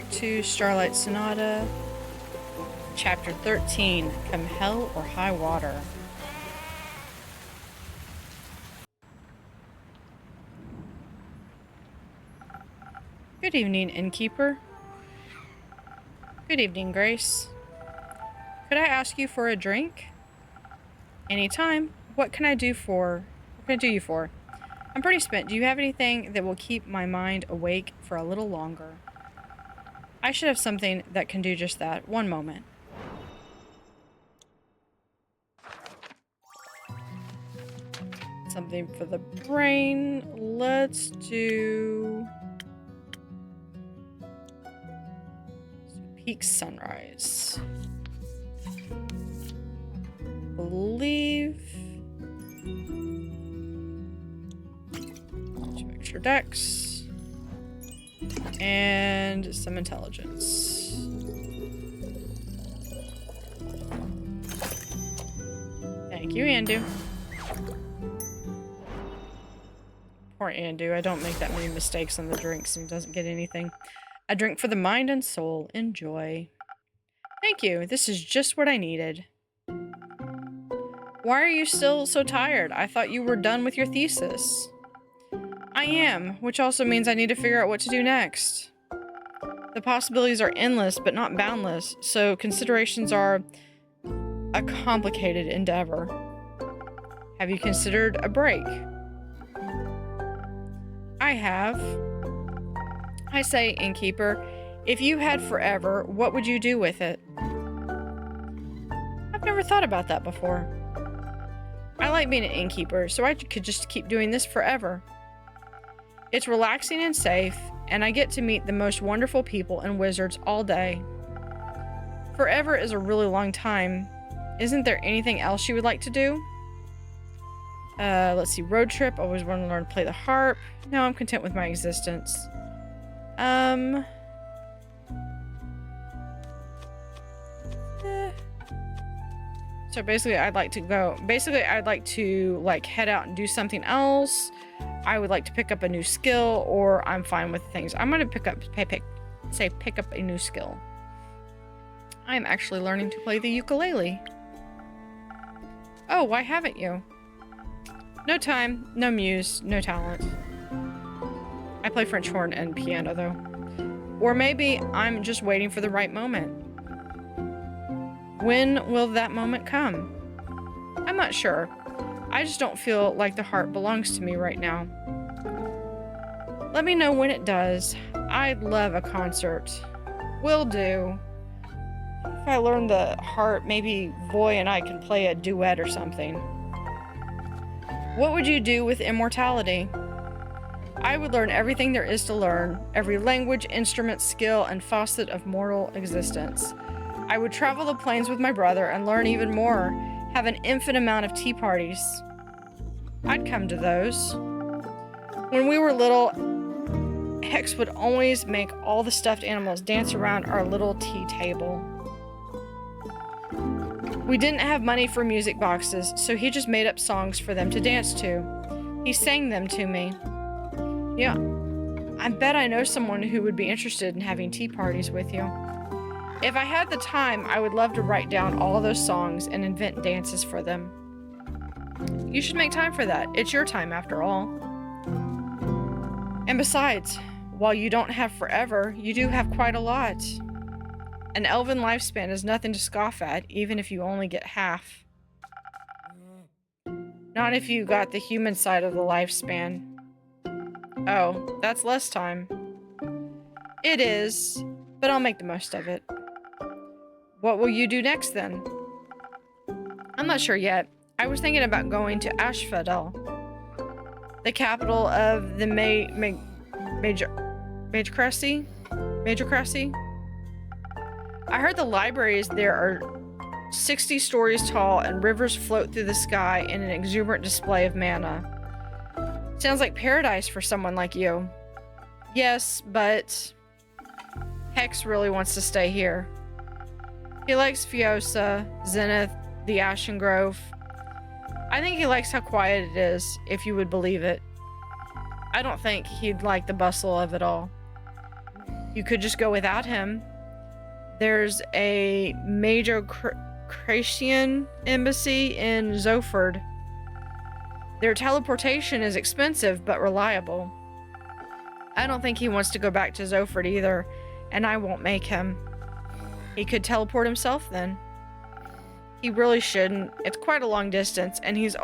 back to Starlight Sonata, Chapter 13, Come Hell or High Water. Good evening, innkeeper. Good evening, Grace. Could I ask you for a drink? Anytime. What can I do you for? I'm pretty spent. Do you have anything that will keep my mind awake for a little longer? I should have something that can do just that. One moment. Something for the brain. Let's do Peak Sunrise. Believe. 2 extra decks. And some intelligence. Thank you, Andu. Poor Andu. I don't make that many mistakes on the drinks and doesn't get anything. A drink for the mind and soul. Enjoy. Thank you. This is just what I needed. Why are you still so tired? I thought you were done with your thesis. I am, which also means I need to figure out what to do next. The possibilities are endless, but not boundless, so considerations are a complicated endeavor. Have you considered a break? I have. I say, innkeeper, if you had forever, what would you do with it? I've never thought about that before. I like being an innkeeper, so I could just keep doing this forever. It's relaxing and safe, and I get to meet the most wonderful people and wizards all day. Forever is a really long time. Isn't there anything else you would like to do? Let's see. Road trip. Always want to learn to play the harp. No, I'm content with my existence. So basically, I'd like to like head out and do something else. I would like to pick up a new skill, or I'm fine with things. I'm gonna pick up a new skill. I'm actually learning to play the ukulele. Oh, why haven't you? No time, no muse, no talent. I play French horn and piano though. Or maybe I'm just waiting for the right moment. When will that moment come? I'm not sure. I just don't feel like the harp belongs to me right now. Let me know when it does. I'd love a concert. Will do. If I learn the harp, maybe Voy and I can play a duet or something. What would you do with immortality? I would learn everything there is to learn, every language, instrument, skill, and facet of mortal existence. I would travel the plains with my brother and learn even more, have an infinite amount of tea parties. I'd come to those. When we were little, Hex would always make all the stuffed animals dance around our little tea table. We didn't have money for music boxes, so he just made up songs for them to dance to. He sang them to me. Yeah, I bet I know someone who would be interested in having tea parties with you. If I had the time, I would love to write down all of those songs and invent dances for them. You should make time for that. It's your time after all. And besides, while you don't have forever, you do have quite a lot. An elven lifespan is nothing to scoff at, even if you only get half. Not if you got the human side of the lifespan. Oh, that's less time. It is, but I'll make the most of it. What will you do next, then? I'm not sure yet. I was thinking about going to Ashfadel, the capital of the Majorcracy. I heard the libraries there are 60 stories tall and rivers float through the sky in an exuberant display of mana. Sounds like paradise for someone like you. Yes, but Hex really wants to stay here. He likes Fiosa, Zenith, the Ashen Grove. I think he likes how quiet it is, if you would believe it. I don't think he'd like the bustle of it all. You could just go without him. There's a major Creatian embassy in Zoford. Their teleportation is expensive but reliable. I don't think he wants to go back to Zoford either, and I won't make him. He could teleport himself then. He really shouldn't. It's quite a long distance, and he's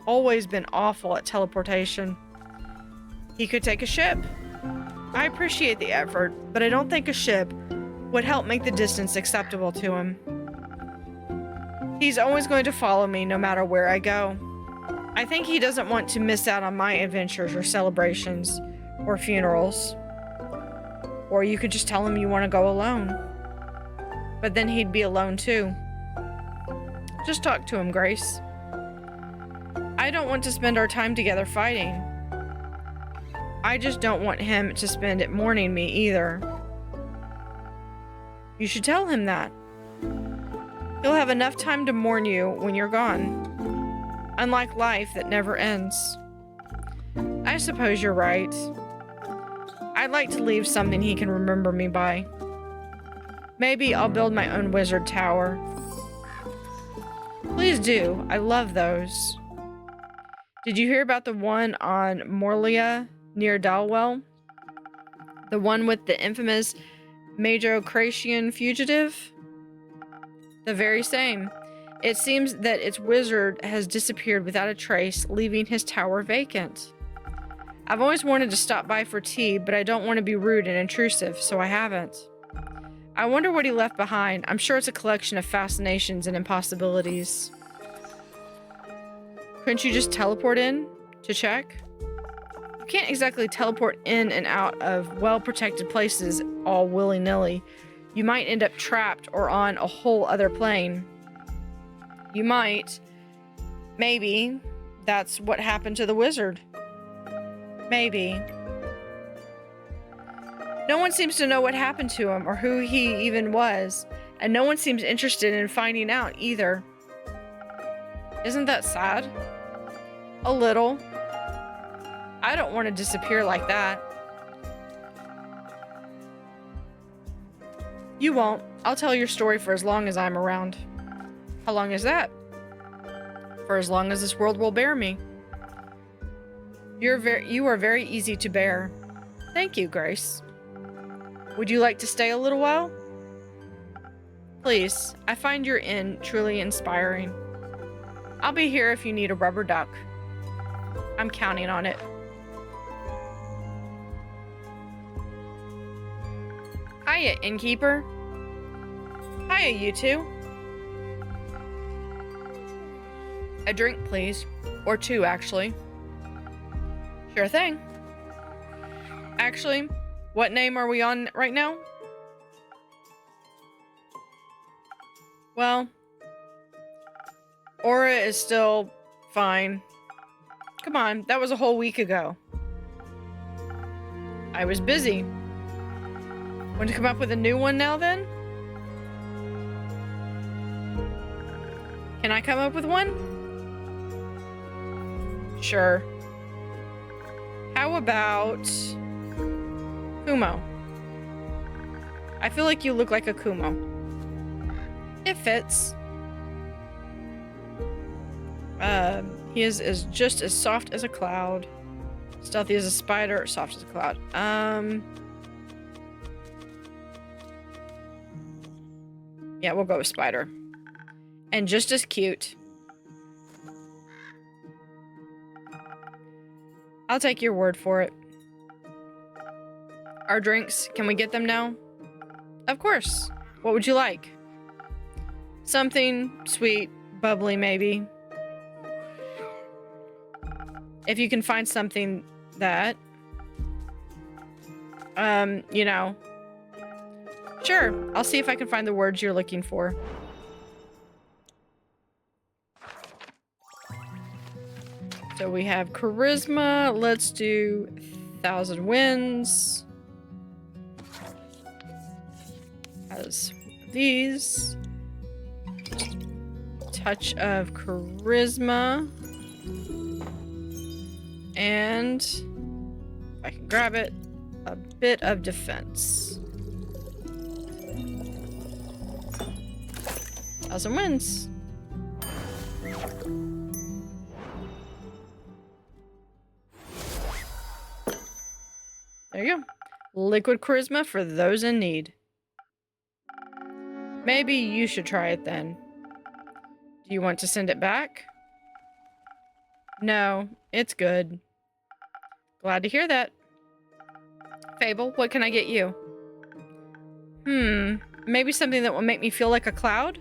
always been awful at teleportation. He could take a ship. I appreciate the effort, but I don't think a ship would help make the distance acceptable to him. He's always going to follow me no matter where I go. I think he doesn't want to miss out on my adventures or celebrations or funerals. Or you could just tell him you want to go alone. But then he'd be alone too. Just talk to him, Grace. I don't want to spend our time together fighting. I just don't want him to spend it mourning me either. You should tell him that. He'll have enough time to mourn you when you're gone. Unlike life that never ends. I suppose you're right. I'd like to leave something he can remember me by. Maybe I'll build my own wizard tower. Please do. I love those. Did you hear about the one on Morlia near Dalwell? The one with the infamous Majocratian fugitive? The very same. It seems that its wizard has disappeared without a trace, leaving his tower vacant. I've always wanted to stop by for tea, but I don't want to be rude and intrusive, so I haven't. I wonder what he left behind. I'm sure it's a collection of fascinations and impossibilities. Couldn't you just teleport in to check? You can't exactly teleport in and out of well-protected places all willy-nilly. You might end up trapped or on a whole other plane. You might. Maybe. That's what happened to the wizard. Maybe. No one seems to know what happened to him or who he even was, and no one seems interested in finding out either. Isn't that sad? A little. I don't want to disappear like that. You won't. I'll tell your story for as long as I'm around. How long is that? For as long as this world will bear me. You are very easy to bear. Thank you, Grace. Would you like to stay a little while? Please, I find your inn truly inspiring. I'll be here if you need a rubber duck. I'm counting on it. Hiya, innkeeper. Hiya, you two. A drink, please. Or two, actually. Sure thing. Actually, what name are we on right now? Well, Aura is still fine. Come on, that was a whole week ago. I was busy. Want to come up with a new one now then? Can I come up with one? Sure. How about Kumo? I feel like you look like a Kumo. It fits. He is just as soft as a cloud. Stealthy as a spider, soft as a cloud. Yeah, we'll go with spider. And just as cute. I'll take your word for it. Our drinks, can we get them now? Of course. What would you like? Something sweet, bubbly maybe. If you can find something that, you know. Sure, I'll see if I can find the words you're looking for. So we have charisma. Let's do 1,000 wins. As these. Touch of charisma. And if I can grab it. a bit of defense. 1,000 wins. There you go. Liquid charisma for those in need. Maybe you should try it then. Do you want to send it back? No, it's good. Glad to hear that. Fable, what can I get you? Maybe something that will make me feel like a cloud?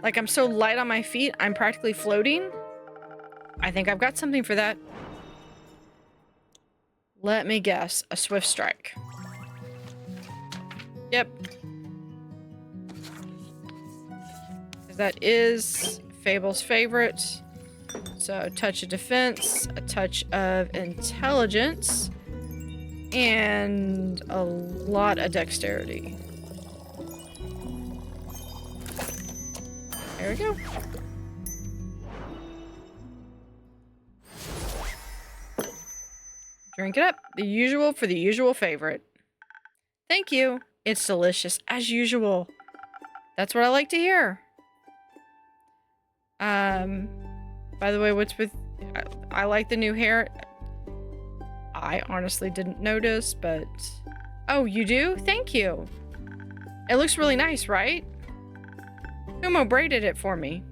Like I'm so light on my feet, I'm practically floating? I think I've got something for that. Let me guess, a swift strike. Yep. That is Fable's favorite. So a touch of defense, a touch of intelligence, and a lot of dexterity. There we go. Drink it up. The usual for the usual favorite. Thank you. It's delicious, as usual. That's what I like to hear. By the way, what's with... I like the new hair. I honestly didn't notice, but... Oh, you do? Thank you. It looks really nice, right? Kumo braided it for me.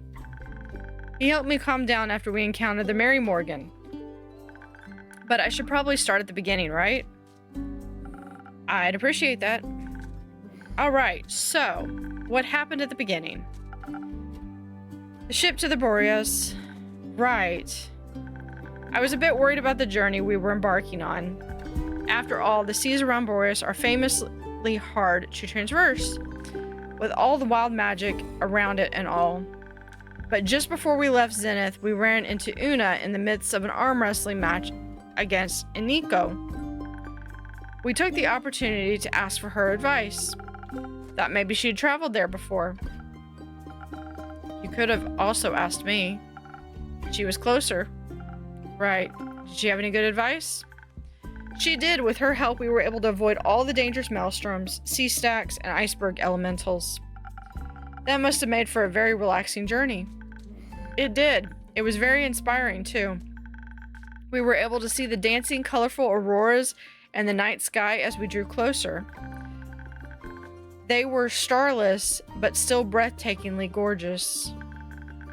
He helped me calm down after we encountered the Mary Morgan. But I should probably start at the beginning, right? I'd appreciate that. Alright, so... what happened at the beginning? The ship to the Boreas. Right. I was a bit worried about the journey we were embarking on. After all, the seas around Boreas are famously hard to traverse, with all the wild magic around it and all. But just before we left Zenith, we ran into Una in the midst of an arm wrestling match against Iniko. We took the opportunity to ask for her advice. Thought maybe she had traveled there before. You could have also asked me. She was closer. Right. Did she have any good advice? She did. With her help, we were able to avoid all the dangerous maelstroms, sea stacks, and iceberg elementals. That must have made for a very relaxing journey. It did. It was very inspiring, too. We were able to see the dancing, colorful auroras and the night sky as we drew closer. They were starless, but still breathtakingly gorgeous.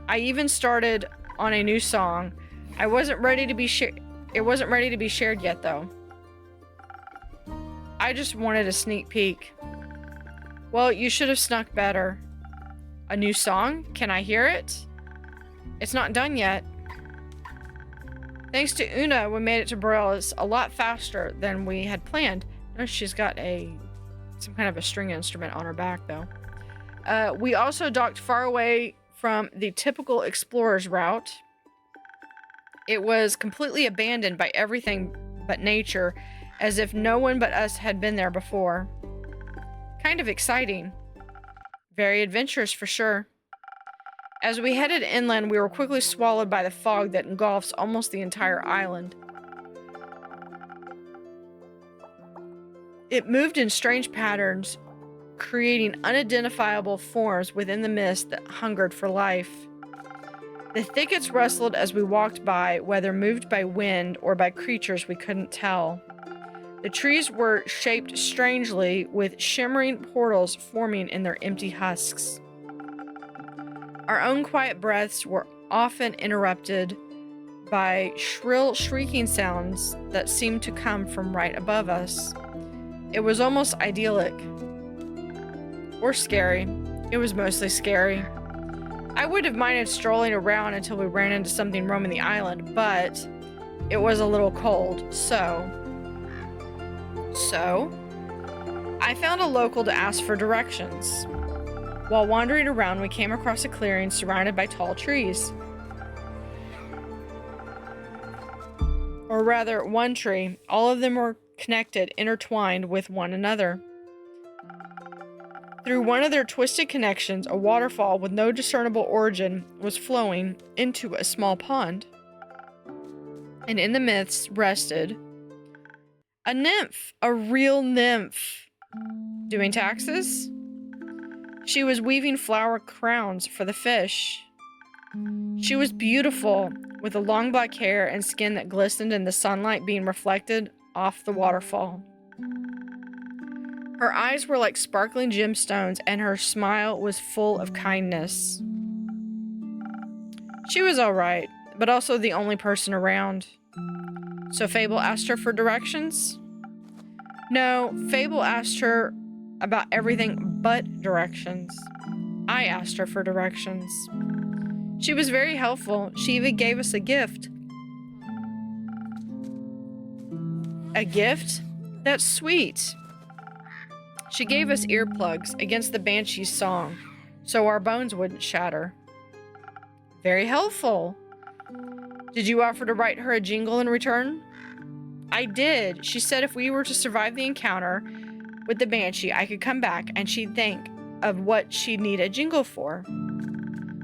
I even started on a new song. It wasn't ready to be shared yet, though. I just wanted a sneak peek. Well, you should have snuck better. A new song? Can I hear it? It's not done yet. Thanks to Una, we made it to Borealis a lot faster than we had planned. Notice she's got some kind of a string instrument on her back, though. We also docked far away from the typical explorer's route. It was completely abandoned by everything but nature, as if no one but us had been there before. Kind of exciting. Very adventurous for sure. As we headed inland, we were quickly swallowed by the fog that engulfs almost the entire island. It moved in strange patterns, creating unidentifiable forms within the mist that hungered for life. The thickets rustled as we walked by, whether moved by wind or by creatures we couldn't tell. The trees were shaped strangely, with shimmering portals forming in their empty husks. Our own quiet breaths were often interrupted by shrill shrieking sounds that seemed to come from right above us. It was almost idyllic. Or scary. It was mostly scary. I would have minded strolling around until we ran into something roaming the island, but it was a little cold, so I found a local to ask for directions. While wandering around, we came across a clearing surrounded by tall trees. Or rather, one tree. All of them were connected, intertwined with one another. Through one of their twisted connections, a waterfall with no discernible origin was flowing into a small pond. And in the midst rested A nymph, a real nymph. Doing taxes? She was weaving flower crowns for the fish. She was beautiful, with the long black hair and skin that glistened in the sunlight being reflected off the waterfall. Her eyes were like sparkling gemstones, and her smile was full of kindness. She was all right, but also the only person around. So Fable asked her for directions? No, Fable asked her about everything but directions. I asked her for directions. She was very helpful. She even gave us a gift. A gift? That's sweet. She gave us earplugs against the Banshee's song, so our bones wouldn't shatter. Very helpful. Did you offer to write her a jingle in return? I did. She said if we were to survive the encounter with the Banshee, I could come back and she'd think of what she'd need a jingle for.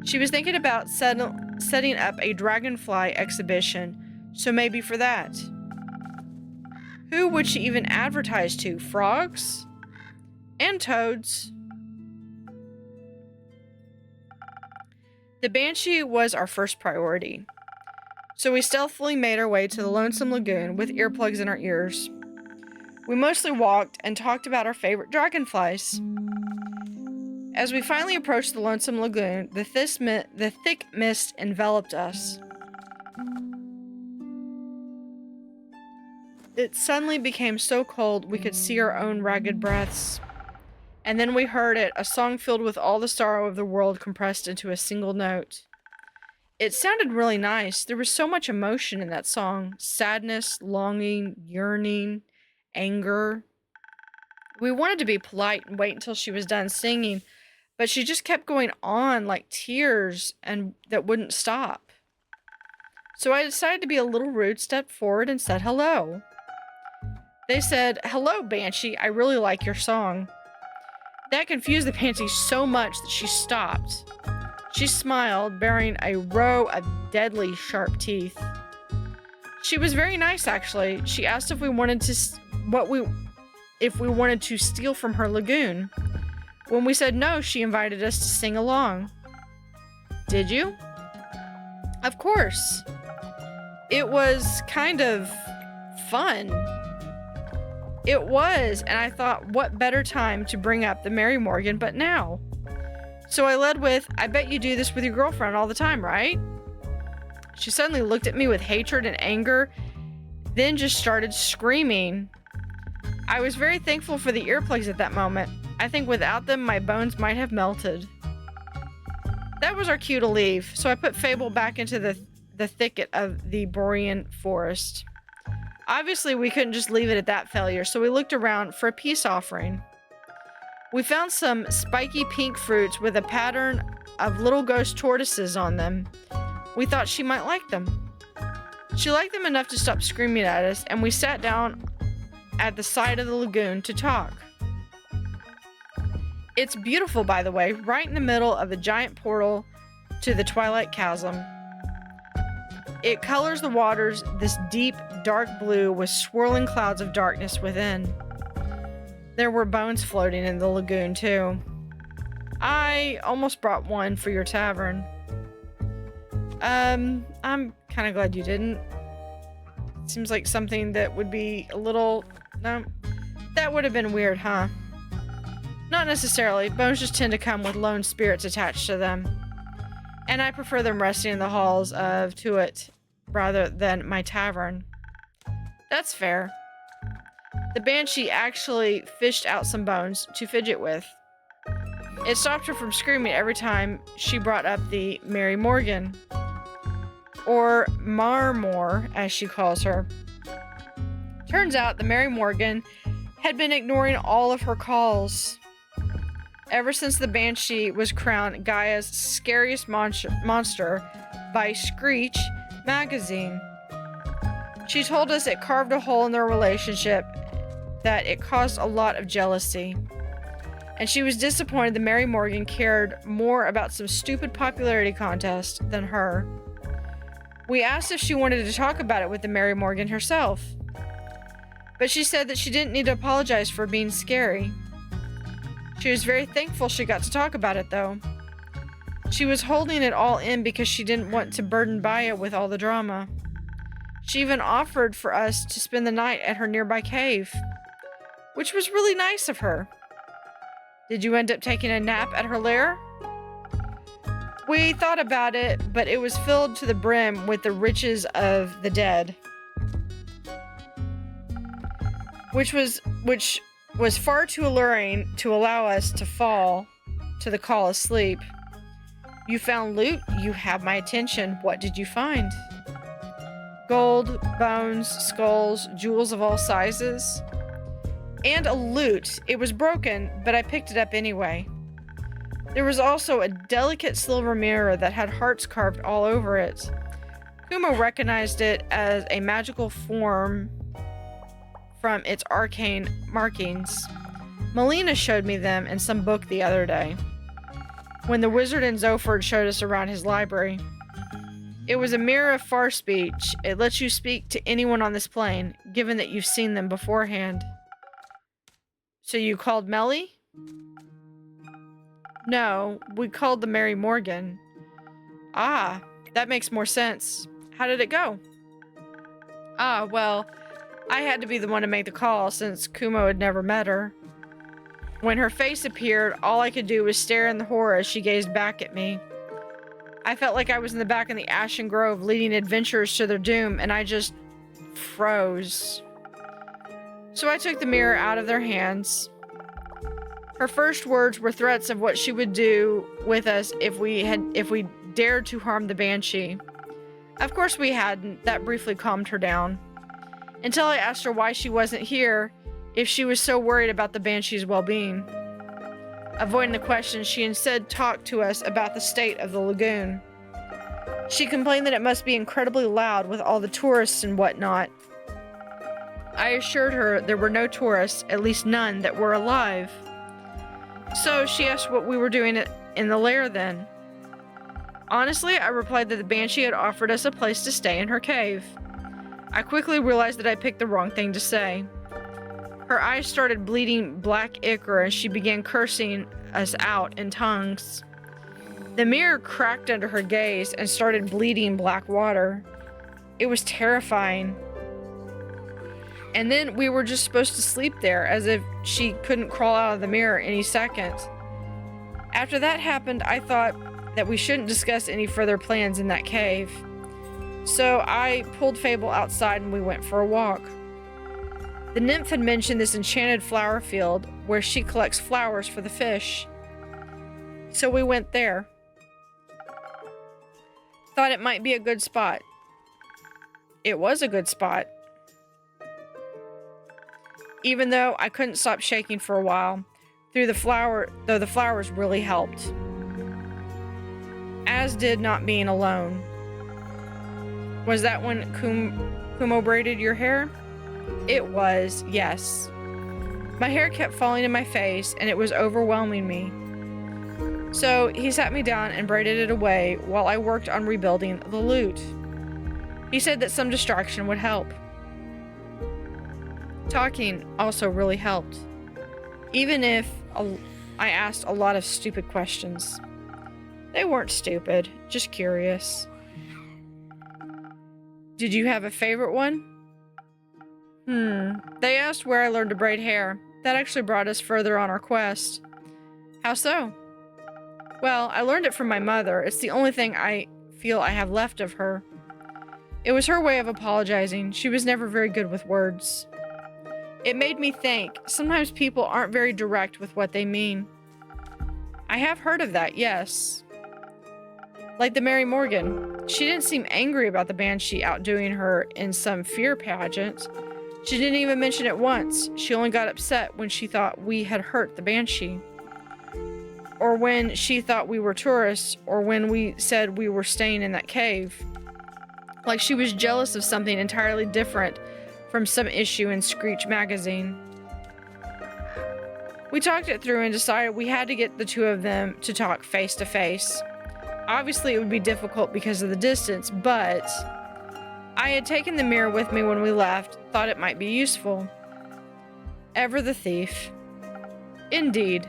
She was thinking about setting up a dragonfly exhibition, so maybe for that. Who would she even advertise to? Frogs? And toads. The Banshee was our first priority, so we stealthily made our way to the Lonesome Lagoon with earplugs in our ears. We mostly walked and talked about our favorite dragonflies. As we finally approached the Lonesome Lagoon, the thick mist enveloped us. It suddenly became so cold we could see our own ragged breaths. And then we heard it, a song filled with all the sorrow of the world compressed into a single note. It sounded really nice. There was so much emotion in that song. Sadness, longing, yearning, anger. We wanted to be polite and wait until she was done singing, but she just kept going on like tears and that wouldn't stop. So I decided to be a little rude, stepped forward and said hello. They said, "Hello, Banshee, I really like your song." That confused the Banshee so much that she stopped. She smiled, bearing a row of deadly sharp teeth. She was very nice, actually. She asked if we wanted to steal from her lagoon. When we said no, she invited us to sing along. Did you? Of course. It was kind of fun. It was, and I thought, what better time to bring up the Mary Morgan but now? So I led with, I bet you do this with your girlfriend all the time, right? She suddenly looked at me with hatred and anger, then just started screaming. I was very thankful for the earplugs at that moment. I think without them, my bones might have melted. That was our cue to leave, so I put Fable back into the thicket of the Borean forest. Obviously, we couldn't just leave it at that failure, so we looked around for a peace offering. We found some spiky pink fruits with a pattern of little ghost tortoises on them. We thought she might like them. She liked them enough to stop screaming at us, and we sat down at the side of the lagoon to talk. It's beautiful, by the way, right in the middle of the giant portal to the Twilight Chasm. It colors the waters this deep, dark blue with swirling clouds of darkness within. There were bones floating in the lagoon, too. I almost brought one for your tavern. I'm kind of glad you didn't. Seems like something that would be a little... No, that would have been weird, huh? Not necessarily. Bones just tend to come with lone spirits attached to them. And I prefer them resting in the halls of Tuat rather than my tavern. That's fair. The Banshee actually fished out some bones to fidget with. It stopped her from screaming every time she brought up the Mary Morgan. Or Marmor, as she calls her. Turns out the Mary Morgan had been ignoring all of her calls. Ever since the Banshee was crowned Gaia's scariest monster by Screech magazine. She told us it carved a hole in their relationship, that it caused a lot of jealousy. And she was disappointed the Mary Morgan cared more about some stupid popularity contest than her. We asked if she wanted to talk about it with the Mary Morgan herself. But she said that she didn't need to apologize for being scary. She was very thankful she got to talk about it, though. She was holding it all in because she didn't want to burden Baya with all the drama. She even offered for us to spend the night at her nearby cave, which was really nice of her. Did you end up taking a nap at her lair? We thought about it, but it was filled to the brim with the riches of the dead, which was far too alluring to allow us to fall to the call of sleep. You found loot. You have my attention. What did you find? Gold, bones, skulls, jewels of all sizes, and a lute. It was broken, but I picked it up anyway. There was also a delicate silver mirror that had hearts carved all over it. Kumo recognized it as a magical form from its arcane markings. Melina showed me them in some book the other day, when the wizard in Zoford showed us around his library. It was a mirror of far speech. It lets you speak to anyone on this plane, given that you've seen them beforehand. So you called Melly? No, we called the Mary Morgan. Ah, that makes more sense. How did it go? Well, I had to be the one to make the call since Kumo had never met her. When her face appeared, all I could do was stare in the horror as she gazed back at me. I felt like I was in the back in the Ashen Grove leading adventurers to their doom, and I just froze. So I took the mirror out of their hands. Her first words were threats of what she would do with us if we dared to harm the Banshee. Of course we hadn't. That briefly calmed her down. Until I asked her why she wasn't here, if she was so worried about the Banshee's well-being. Avoiding the question, she instead talked to us about the state of the lagoon. She complained that it must be incredibly loud with all the tourists and whatnot. I assured her there were no tourists, at least none that were alive. So she asked what we were doing in the lair then. Honestly, I replied that the Banshee had offered us a place to stay in her cave. I quickly realized that I picked the wrong thing to say. Her eyes started bleeding black ichor and she began cursing us out in tongues. The mirror cracked under her gaze and started bleeding black water. It was terrifying. And then we were just supposed to sleep there, as if she couldn't crawl out of the mirror any second. After that happened, I thought that we shouldn't discuss any further plans in that cave. So I pulled Fable outside and we went for a walk. The nymph had mentioned this enchanted flower field where she collects flowers for the fish. So we went there. Thought it might be a good spot. It was a good spot. Even though I couldn't stop shaking for a while, though the flowers really helped. As did not being alone. Was that when Kumo braided your hair? It was, yes. My hair kept falling in my face and it was overwhelming me. So he sat me down and braided it away while I worked on rebuilding the lute. He said that some distraction would help. Talking also really helped, even if I asked a lot of stupid questions. They weren't stupid, just curious. Did you have a favorite one? They asked where I learned to braid hair. That actually brought us further on our quest. How so? Well, I learned it from my mother. It's the only thing I feel I have left of her. It was her way of apologizing. She was never very good with words. It made me think, sometimes people aren't very direct with what they mean. I have heard of that, yes. Like the Mary Morgan. She didn't seem angry about the Banshee outdoing her in some fear pageant. She didn't even mention it once. She only got upset when she thought we had hurt the Banshee. Or when she thought we were tourists, or when we said we were staying in that cave. Like she was jealous of something entirely different from some issue in Screech magazine. We talked it through and decided we had to get the two of them to talk face to face. Obviously it would be difficult because of the distance, but I had taken the mirror with me when we left, thought it might be useful. Ever the thief. Indeed.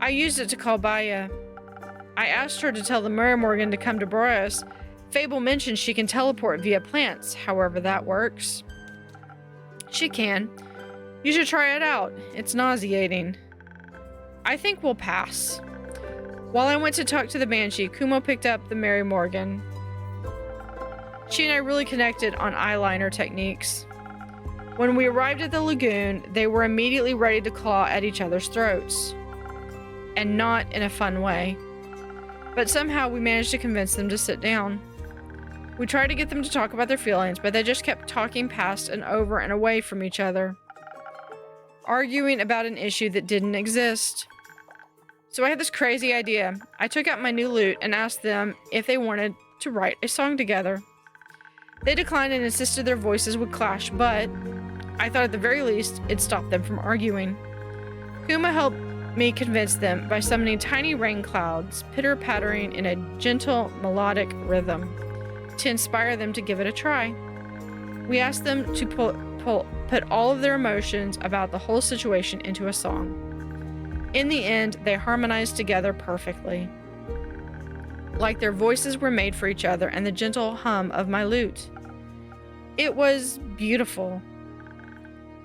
I used it to call Baya. I asked her to tell the Mary Morgan to come to Boreas. Fable mentioned she can teleport via plants, however that works. She can. You should try it out. It's nauseating. I think we'll pass. While I went to talk to the Banshee, Kumo picked up the Mary Morgan. She and I really connected on eyeliner techniques. When we arrived at the lagoon, they were immediately ready to claw at each other's throats. And not in a fun way. But somehow we managed to convince them to sit down. We tried to get them to talk about their feelings, but they just kept talking past and over and away from each other, arguing about an issue that didn't exist. So I had this crazy idea. I took out my new lute and asked them if they wanted to write a song together. They declined and insisted their voices would clash, but I thought at the very least it'd stop them from arguing. Kuma helped me convince them by summoning tiny rain clouds, pitter-pattering in a gentle, melodic rhythm, to inspire them to give it a try. We asked them to put all of their emotions about the whole situation into a song. In the end, they harmonized together perfectly, like their voices were made for each other and the gentle hum of my lute. It was beautiful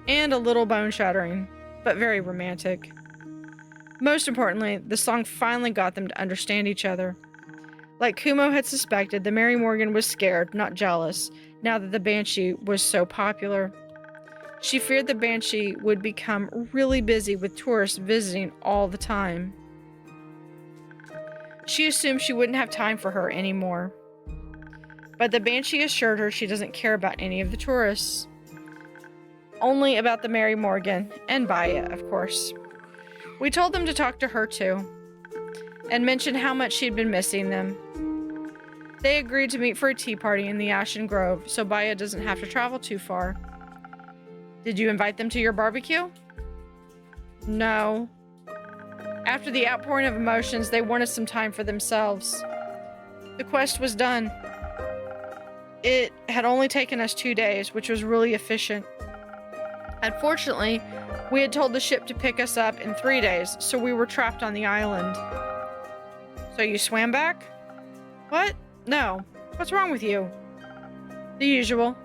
and a little bone-shattering, but very romantic. Most importantly, the song finally got them to understand each other. Like Kumo had suspected, the Mary Morgan was scared, not jealous, now that the Banshee was so popular. She feared the Banshee would become really busy with tourists visiting all the time. She assumed she wouldn't have time for her anymore. But the Banshee assured her she doesn't care about any of the tourists. Only about the Mary Morgan, and Baya, of course. We told them to talk to her too, and mentioned how much she'd been missing them. They agreed to meet for a tea party in the Ashen Grove, so Baya doesn't have to travel too far. Did you invite them to your barbecue? No. After the outpouring of emotions, they wanted some time for themselves. The quest was done. It had only taken us 2 days, which was really efficient. Unfortunately, we had told the ship to pick us up in 3 days, so we were trapped on the island. So you swam back? What? No. What's wrong with you? The usual.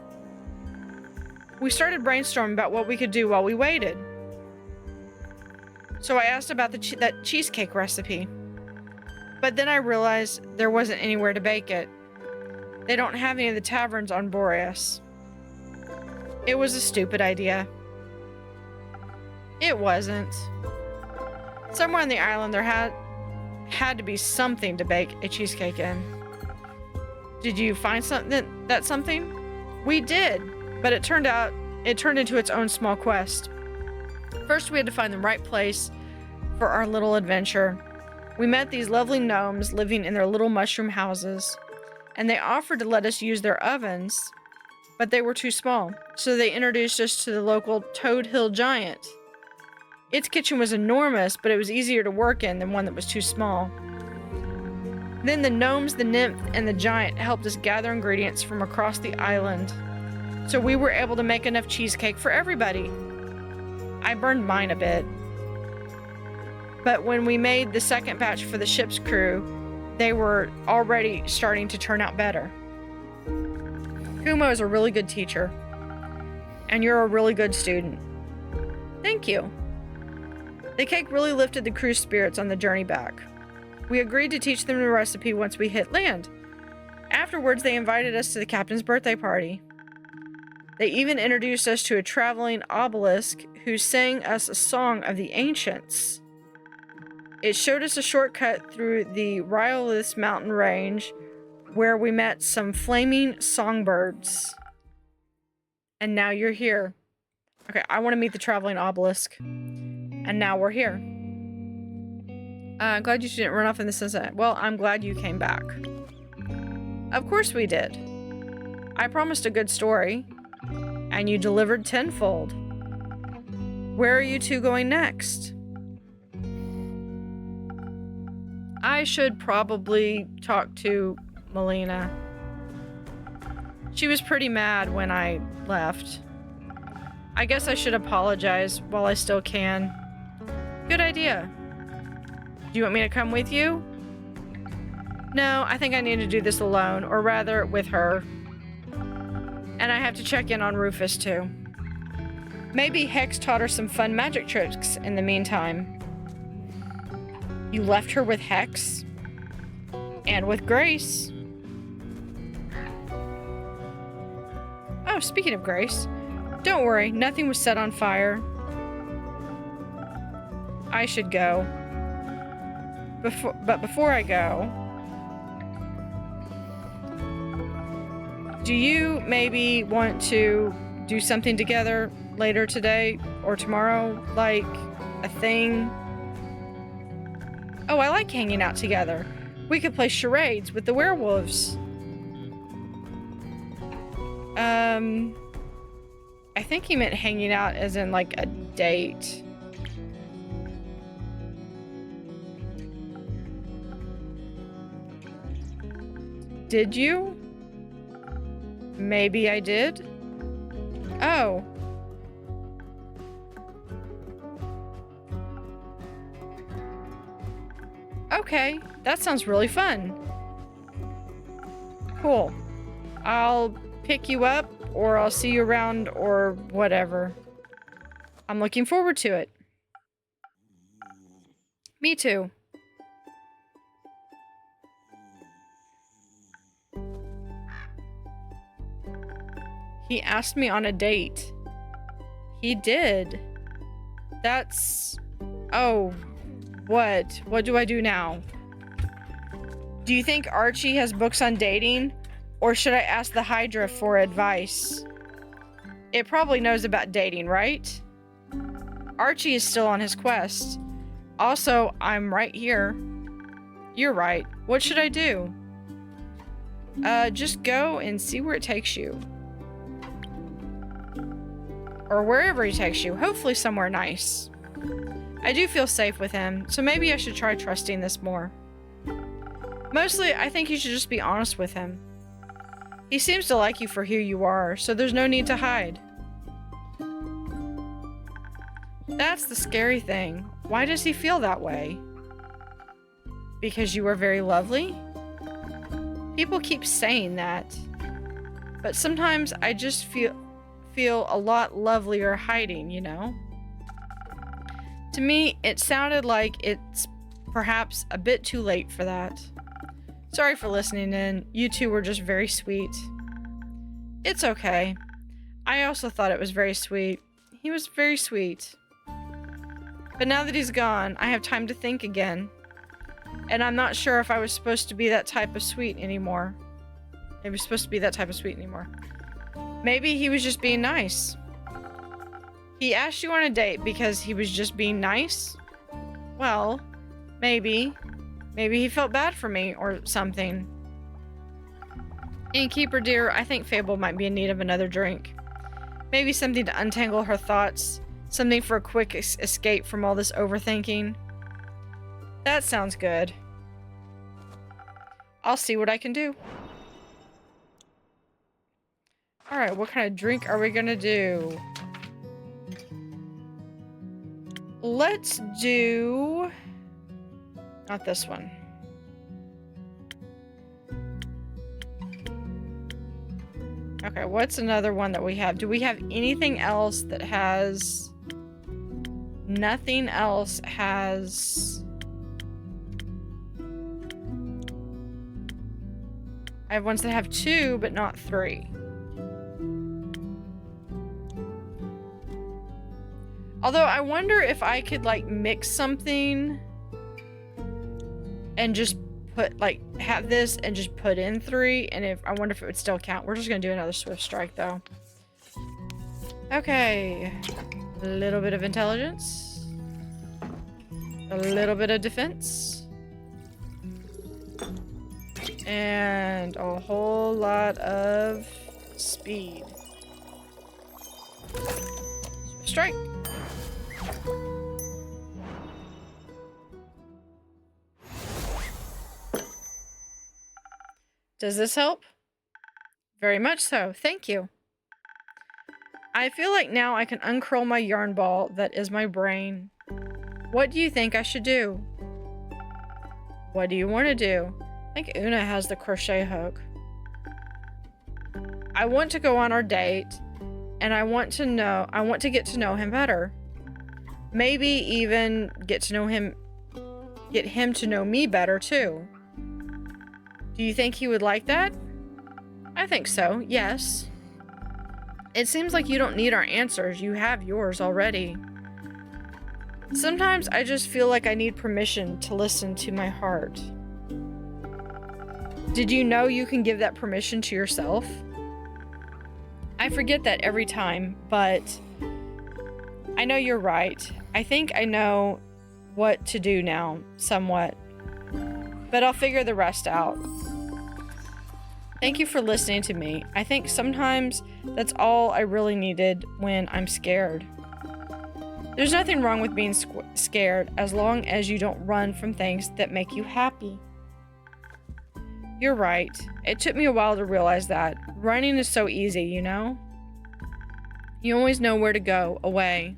We started brainstorming about what we could do while we waited. So I asked about that cheesecake recipe. But then I realized there wasn't anywhere to bake it. They don't have any of the taverns on Boreas. It was a stupid idea. It wasn't. Somewhere on the island there had to be something to bake a cheesecake in. Did you find something? We did, but it turned into its own small quest. First, we had to find the right place for our little adventure. We met these lovely gnomes living in their little mushroom houses, and they offered to let us use their ovens, but they were too small, so they introduced us to the local Toad Hill Giant. Its kitchen was enormous, but it was easier to work in than one that was too small. Then the gnomes, the nymph, and the giant helped us gather ingredients from across the island, so we were able to make enough cheesecake for everybody. I burned mine a bit. But when we made the second batch for the ship's crew, they were already starting to turn out better. Kumo is a really good teacher, and you're a really good student. Thank you. The cake really lifted the crew's spirits on the journey back. We agreed to teach them the recipe once we hit land. Afterwards, they invited us to the captain's birthday party. They even introduced us to a traveling obelisk who sang us a song of the ancients. It showed us a shortcut through the Ryoliths mountain range where we met some flaming songbirds. And now you're here. Okay, I want to meet the traveling obelisk. And now we're here. Glad you didn't run off in the sunset. Well, I'm glad you came back. Of course we did. I promised a good story, and you delivered tenfold. Where are you two going next? I should probably talk to Melina. She was pretty mad when I left. I guess I should apologize while I still can. Good idea. Do you want me to come with you? No, I think I need to do this alone, or rather, with her. And I have to check in on Rufus, too. Maybe Hex taught her some fun magic tricks in the meantime. You left her with Hex? And with Grace? Oh, speaking of Grace, don't worry, nothing was set on fire. I should go. But before I go, do you maybe want to do something together later today or tomorrow? Like a thing? Oh, I like hanging out together. We could play charades with the werewolves. I think he meant hanging out as in like a date. Did you? Maybe I did? Oh. Okay, that sounds really fun. Cool. I'll pick you up, or I'll see you around, or whatever. I'm looking forward to it. Me too. He asked me on a date. He did. That's... Oh. What? What do I do now? Do you think Archie has books on dating? Or should I ask the Hydra for advice? It probably knows about dating, right? Archie is still on his quest. Also, I'm right here. You're right. What should I do? Just go and see where it takes you. Or wherever he takes you. Hopefully somewhere nice. I do feel safe with him, so maybe I should try trusting this more. Mostly, I think you should just be honest with him. He seems to like you for who you are, so there's no need to hide. That's the scary thing. Why does he feel that way? Because you are very lovely? People keep saying that. But sometimes I just feel a lot lovelier hiding, you know? To me, it sounded like it's perhaps a bit too late for that. Sorry for listening in. You two were just very sweet. It's okay. I also thought it was very sweet. He was very sweet. But now that he's gone, I have time to think again. And I'm not sure if I was supposed to be that type of sweet anymore. It was supposed to be that type of sweet anymore. Maybe he was just being nice. He asked you on a date because he was just being nice? Well, maybe. Maybe he felt bad for me or something. Innkeeper dear, I think Fable might be in need of another drink. Maybe something to untangle her thoughts. Something for a quick escape from all this overthinking. That sounds good. I'll see what I can do. Alright, what kind of drink are we gonna do? Let's do... Not this one. Okay, what's another one that we have? Do we have anything else that has... Nothing else has... I have ones that have 2, but not 3. Although, I wonder if I could, like, mix something and just put, like, have this and just put in 3, and if I wonder if it would still count. We're just gonna do another Swift Strike, though. Okay. A little bit of intelligence. A little bit of defense. And a whole lot of speed. Swift Strike. Does this help? Very much so. Thank you. I feel like now I can uncurl my yarn ball that is my brain. What do you think I should do? What do you want to do? I think Una has the crochet hook. I want to go on our date, and I want to get to know him better. Maybe even get him to know me better too. Do you think he would like that? I think so, yes. It seems like you don't need our answers, you have yours already. Sometimes I just feel like I need permission to listen to my heart. Did you know you can give that permission to yourself? I forget that every time, but I know you're right. I think I know what to do now, somewhat. But I'll figure the rest out. Thank you for listening to me. I think sometimes that's all I really needed when I'm scared. There's nothing wrong with being scared as long as you don't run from things that make you happy. You're right. It took me a while to realize that. Running is so easy, you know? You always know where to go, away.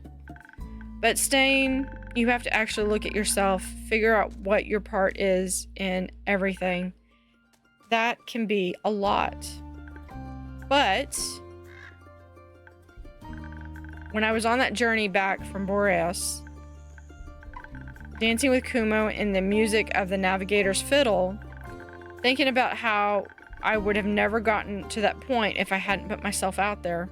But staying, you have to actually look at yourself, figure out what your part is in everything. That can be a lot. But when I was on that journey back from Boreas, dancing with Kumo in the music of the navigator's fiddle, thinking about how I would have never gotten to that point if I hadn't put myself out there,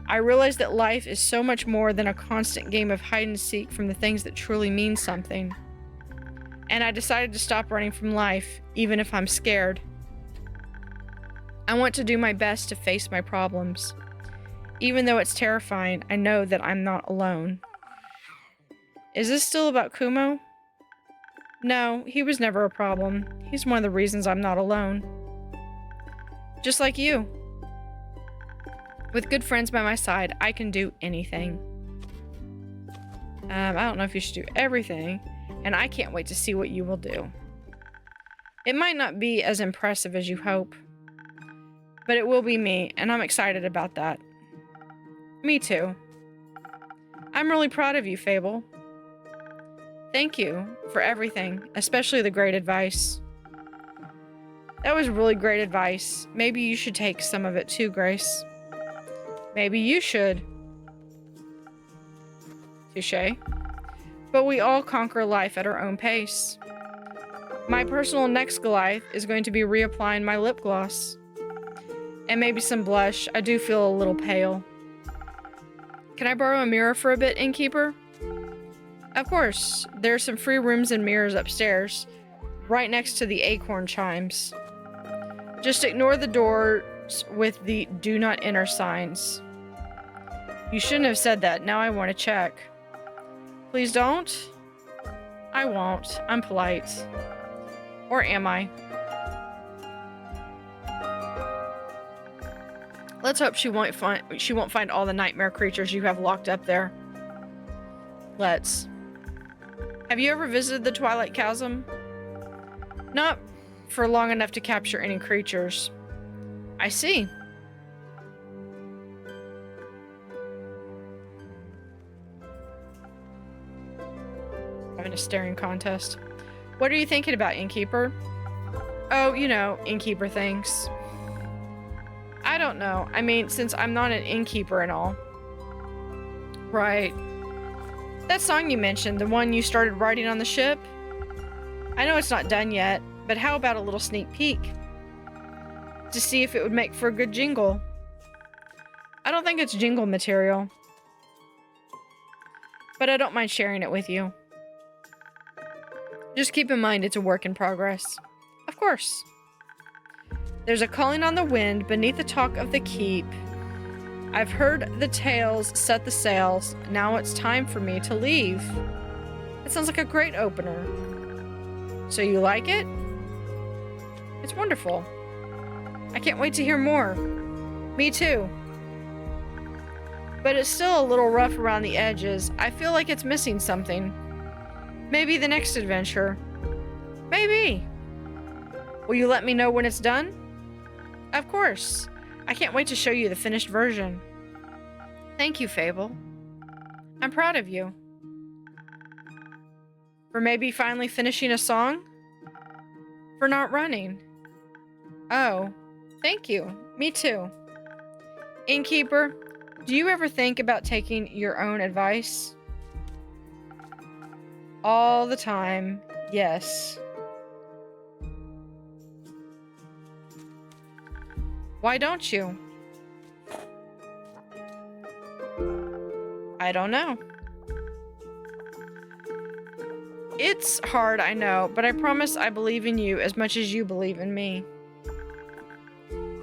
I realized that life is so much more than a constant game of hide and seek from the things that truly mean something. And I decided to stop running from life, even if I'm scared. I want to do my best to face my problems. Even though it's terrifying, I know that I'm not alone. Is this still about Kumo? No, he was never a problem. He's one of the reasons I'm not alone. Just like you. With good friends by my side, I can do anything. I don't know if you should do everything, and I can't wait to see what you will do. It might not be as impressive as you hope, but it will be me, and I'm excited about that. Me too. I'm really proud of you, Fable. Thank you for everything, especially the great advice. That was really great advice. Maybe you should take some of it too, Grace. Maybe you should. Touché. But we all conquer life at our own pace. My personal next Goliath is going to be reapplying my lip gloss. And maybe some blush. I do feel a little pale. Can I borrow a mirror for a bit, innkeeper? Of course. There are some free rooms and mirrors upstairs, right next to the acorn chimes. Just ignore the doors with the do not enter signs. You shouldn't have said that. Now I want to check. Please don't. I won't. I'm polite. Or am I? Let's hope she won't find all the nightmare creatures you have locked up there. Let's. Have you ever visited the Twilight Chasm? Not for long enough to capture any creatures. I see. Having a staring contest. What are you thinking about, innkeeper? Oh, you know, innkeeper things. I don't know. I mean, since I'm not an innkeeper and all. Right. That song you mentioned, the one you started writing on the ship? I know it's not done yet, but how about a little sneak peek? To see if it would make for a good jingle. I don't think it's jingle material. But I don't mind sharing it with you. Just keep in mind it's a work in progress. Of course. There's a calling on the wind beneath the talk of the keep. I've heard the tales set the sails. Now it's time for me to leave. It sounds like a great opener. So you like it? It's wonderful. I can't wait to hear more. Me too. But it's still a little rough around the edges. I feel like it's missing something. Maybe the next adventure. Maybe. Will you let me know when it's done? Of course. I can't wait to show you the finished version. Thank you, Fable. I'm proud of you. For maybe finally finishing a song? For not running. Oh, thank you. Me too. Innkeeper, do you ever think about taking your own advice? All the time, yes. Why don't you? I don't know. It's hard, I know, but I promise I believe in you as much as you believe in me.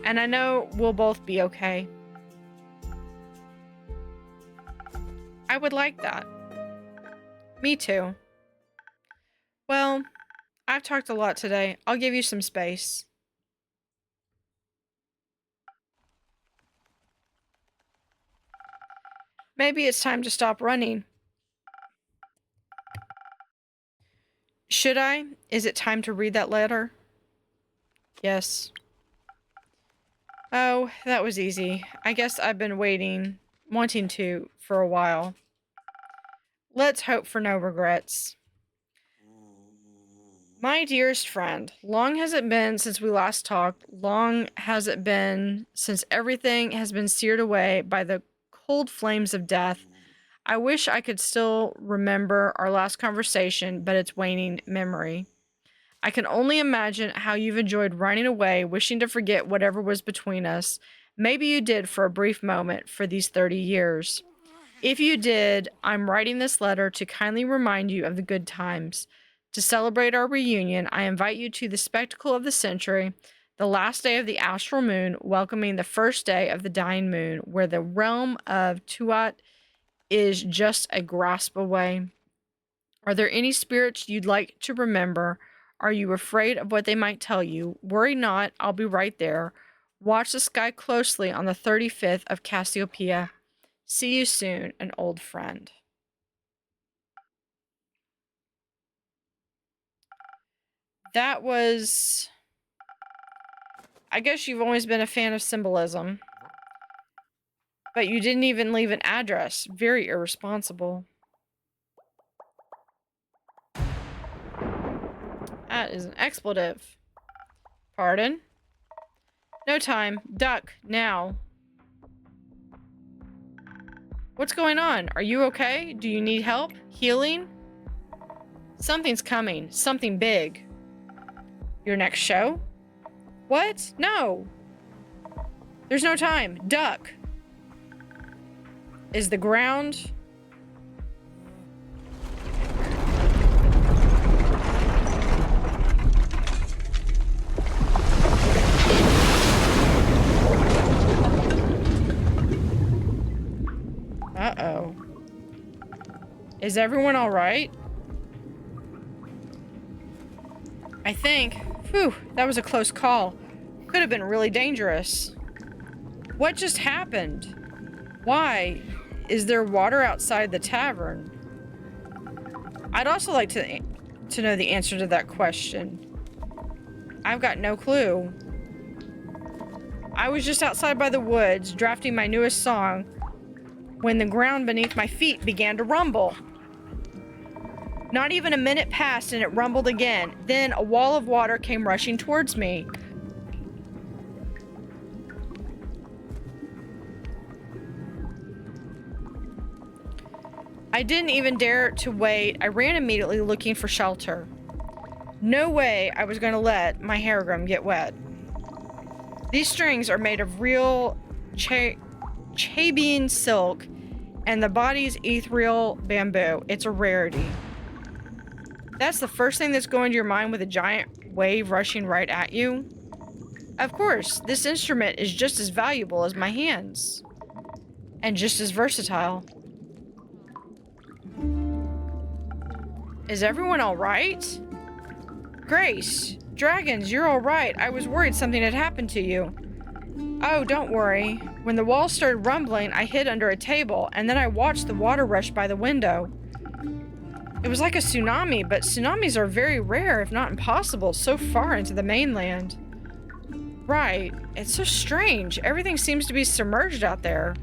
And I know we'll both be okay. I would like that. Me too. Well, I've talked a lot today. I'll give you some space. Maybe it's time to stop running. Should I? Is it time to read that letter? Yes. Oh, that was easy. I guess I've been wanting to, for a while. Let's hope for no regrets. My dearest friend, long has it been since we last talked. Long has it been since everything has been seared away by the cold flames of death. I wish I could still remember our last conversation, but it's waning memory. I can only imagine how you've enjoyed running away, wishing to forget whatever was between us. Maybe you did for a brief moment for these 30 years. If you did, I'm writing this letter to kindly remind you of the good times. To celebrate our reunion, I invite you to the spectacle of the century, the last day of the astral moon, welcoming the first day of the dying moon, where the realm of Tuat is just a grasp away. Are there any spirits you'd like to remember? Are you afraid of what they might tell you? Worry not, I'll be right there. Watch the sky closely on the 35th of Cassiopeia. See you soon, an old friend. That was... I guess you've always been a fan of symbolism. But you didn't even leave an address. Very irresponsible. That is an expletive. Pardon? No time. Duck. Now. What's going on? Are you okay? Do you need help? Healing? Something's coming. Something big. Your next show? What? No. There's no time. Duck. Is the ground... Uh-oh. Is everyone all right? I think. Whew, that was a close call. Could have been really dangerous. What just happened? Why? Is there water outside the tavern? I'd also like to know the answer to that question. I've got no clue. I was just outside by the woods, drafting my newest song, when the ground beneath my feet began to rumble. Not even a minute passed and it rumbled again. Then a wall of water came rushing towards me. I didn't even dare to wait. I ran immediately looking for shelter. No way I was going to let my harem get wet. These strings are made of real Chabian silk and the body's ethereal bamboo. It's a rarity. That's the first thing that's going to your mind with a giant wave rushing right at you? Of course, this instrument is just as valuable as my hands. And just as versatile. Is everyone all right? Grace, dragons, you're all right. I was worried something had happened to you. Oh, don't worry. When the walls started rumbling, I hid under a table, and then I watched the water rush by the window. It was like a tsunami, but tsunamis are very rare, if not impossible, so far into the mainland. Right. It's so strange. Everything seems to be submerged out there.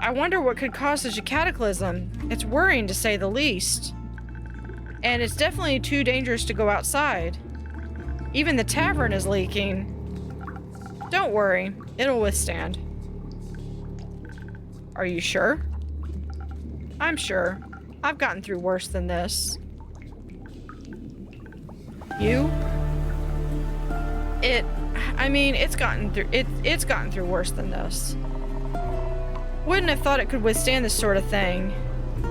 I wonder what could cause such a cataclysm. It's worrying to say the least. And it's definitely too dangerous to go outside. Even the tavern is leaking. Don't worry, it'll withstand. Are you sure? I'm sure. I've gotten through worse than this. You? It's gotten through worse than this. Wouldn't have thought it could withstand this sort of thing,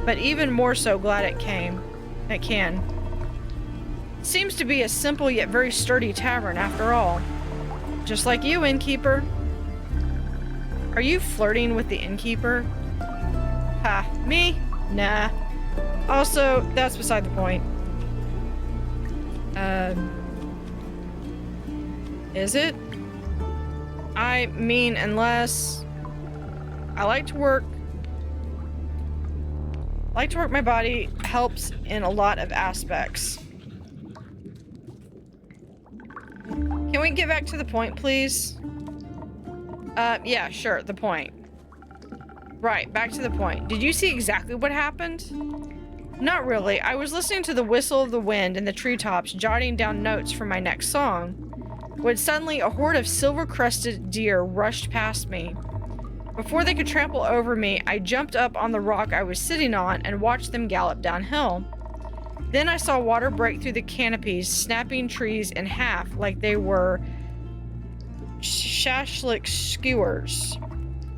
but even more so glad it came. It can. Seems to be a simple yet very sturdy tavern after all. Just like you, innkeeper. Are you flirting with the innkeeper? Ha, me? Nah. Also, that's beside the point. Is it? I mean, unless... I like to work my body helps in a lot of aspects. Can we get back to the point, please? Yeah, sure, the point. Right, back to the point. Did you see exactly what happened? Not really. I was listening to the whistle of the wind in the treetops, jotting down notes for my next song, when suddenly a horde of silver-crested deer rushed past me. Before they could trample over me, I jumped up on the rock I was sitting on and watched them gallop downhill. Then I saw water break through the canopies, snapping trees in half like they were shashlik skewers.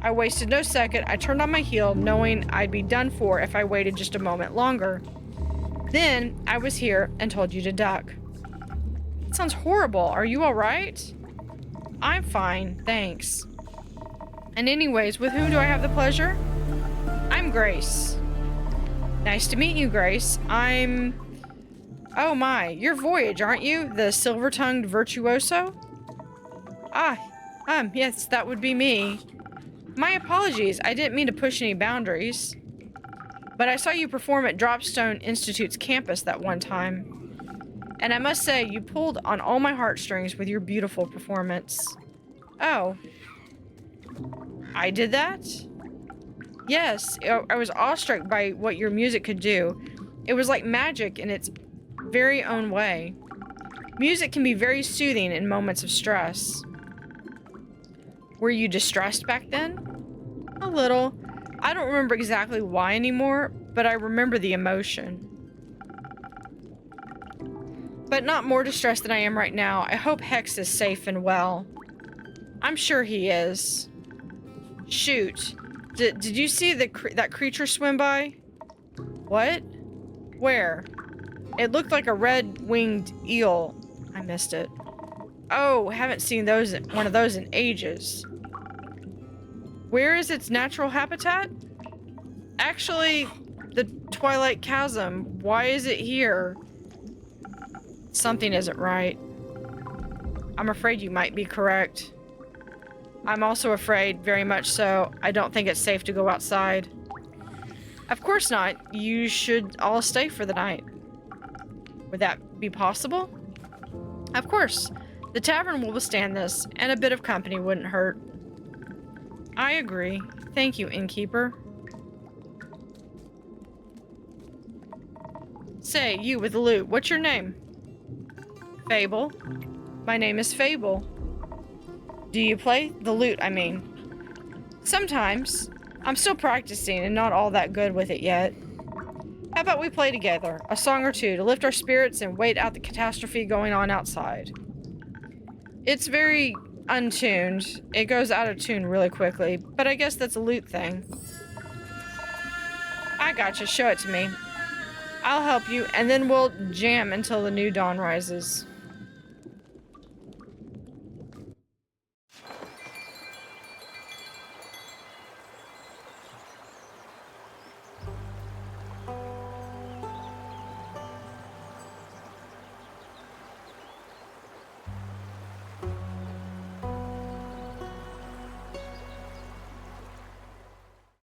I wasted no second. I turned on my heel, knowing I'd be done for if I waited just a moment longer. Then I was here and told you to duck. It sounds horrible. Are you all right? I'm fine, thanks. And anyways, with whom do I have the pleasure? I'm Grace. Nice to meet you, Grace. Oh my, you're Voyage, aren't you? The silver-tongued virtuoso? Yes, that would be me. My apologies, I didn't mean to push any boundaries. But I saw you perform at Dropstone Institute's campus that one time. And I must say, you pulled on all my heartstrings with your beautiful performance. Oh. I did that? Yes, I was awestruck by what your music could do. It was like magic in its very own way. Music can be very soothing in moments of stress. Were you distressed back then? A little. I don't remember exactly why anymore, but I remember the emotion. But not more distressed than I am right now. I hope Hex is safe and well. I'm sure he is. Shoot. Did you see that creature swim by? What? Where? It looked like a red-winged eel. I missed it. Oh, haven't seen one of those in ages. Where is its natural habitat? Actually, the Twilight Chasm. Why is it here? Something isn't right. I'm afraid you might be correct. I'm also afraid, very much so, I don't think it's safe to go outside. Of course not. You should all stay for the night. Would that be possible? Of course. The tavern will withstand this, and a bit of company wouldn't hurt. I agree. Thank you, innkeeper. Say, you with the lute, what's your name? Fable. My name is Fable. Do you play? The lute, I mean. Sometimes. I'm still practicing and not all that good with it yet. How about we play together, a song or two, to lift our spirits and wait out the catastrophe going on outside? It's very untuned. It goes out of tune really quickly, but I guess that's a lute thing. I gotcha, show it to me. I'll help you, and then we'll jam until the new dawn rises.